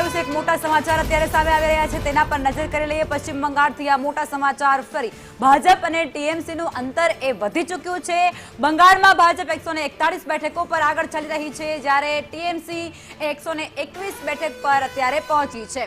રહ્યું છે, એક મોટા સમાચાર અત્યારે સામે આવી રહ્યા છે, તેના પર નજર કરી લઈએ। પશ્ચિમ બંગાળથી આ મોટા સમાચાર ફરી ભાજપ અને ટીએમસી નું અંતર એ વધી ચૂક્યું છે। બંગાળમાં ભાજપ 141 બેઠકો પર આગળ ચાલી રહી છે, જ્યારે ટીએમસી 121 બેઠક પર અત્યારે પહોંચી છે।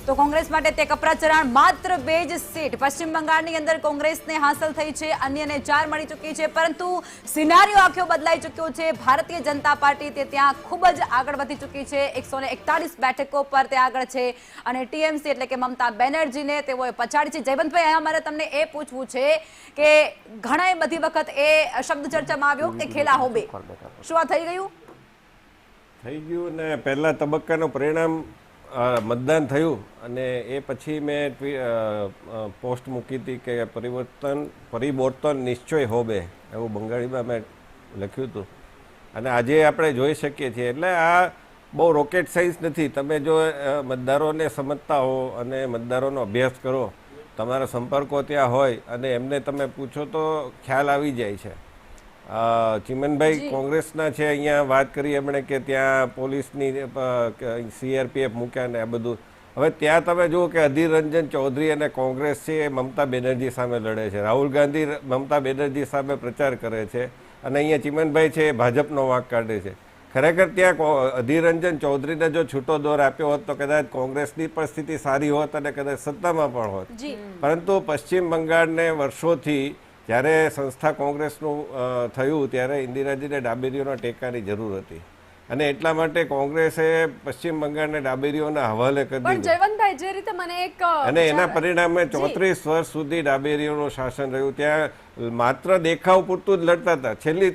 તો કોંગ્રેસ માટે તે કપરા ચરણ, માત્ર 2 જ સીટ પશ્ચિમ બંગાળની અંદર કોંગ્રેસને હાંસલ થઈ છે, અન્યને 4 મળી ચૂકી છે। પરંતુ સિનારીઓ આખો બદલાઈ ચૂક્યો છે। ભારતીય જનતા પાર્ટી તે ત્યાં ખૂબ જ આગળ વધી ચૂકી છે, 141 બેઠકો પર તે આગળ છે, અને ટીએમસી એટલે કે મમતા બેનર્જીને તેઓએ પછાડી છે। જયવંતભાઈ, અહીંયા મારે તમને એ પૂછવું છે કે ઘણા બધી વખત એ શબ્દ ચર્ચામાં આવ્યો કે ખેલા હોબે, શું આ થઈ ગયું ને પહેલા તબક્કાનું પરિણામ મતદાન થયું અને એ પછી મેં પોસ્ટ મૂકી હતી કે પરિવર્તન નિશ્ચય હોબે, એવું બંગાળીમાં મેં લખ્યું હતું, અને આજે આપણે જોઈ શકીએ છીએ। એટલે આ બહુ રોકેટ સાયન્સ નથી। તમે જો મતદારોને સમજતા હો અને મતદારોનો અભ્યાસ કરો, તમારા સંપર્કો ત્યાં હોય અને એમને તમે પૂછો તો ખ્યાલ આવી જાય છે। ચિમનભાઈ કોંગ્રેસના છે, અહીંયા વાત કરી એમણે કે ત્યાં પોલીસની CRPF મૂક્યા ને આ બધું। હવે ત્યાં તમે જુઓ કે અધીર રંજન ચૌધરી અને કોંગ્રેસ છે એ મમતા બેનર્જી સામે લડે છે, રાહુલ ગાંધી મમતા બેનર્જી સામે પ્રચાર કરે છે, અને અહીંયા ચિમનભાઈ છે એ ભાજપનો વાંક કાઢે છે। ખરેખર ત્યાં અધીર રંજન ચૌધરીને જો છૂટો દોર આપ્યો હોત તો કદાચ કોંગ્રેસની પણ સ્થિતિ સારી હોત અને કદાચ સત્તામાં પણ હોત। પરંતુ પશ્ચિમ બંગાળને વર્ષોથી જ્યારે સંસ્થા કોંગ્રેસનું થયું ત્યારે ઇન્દિરાજીને ડાબેરીઓના ટેકાની જરૂર હતી, અને એટલા માટે કોંગ્રેસે પશ્ચિમ બંગાળને ડાબેરીઓના હવાલે કરી દીધું। જયવંતભાઈ, જે રીતે મને એક અને એના પરિણામે 34 વર્ષ સુધી ડાબેરીઓનું શાસન રહ્યું। ત્યાં માત્ર દેખાવ પૂરતું જ લડતા હતા। છેલ્લી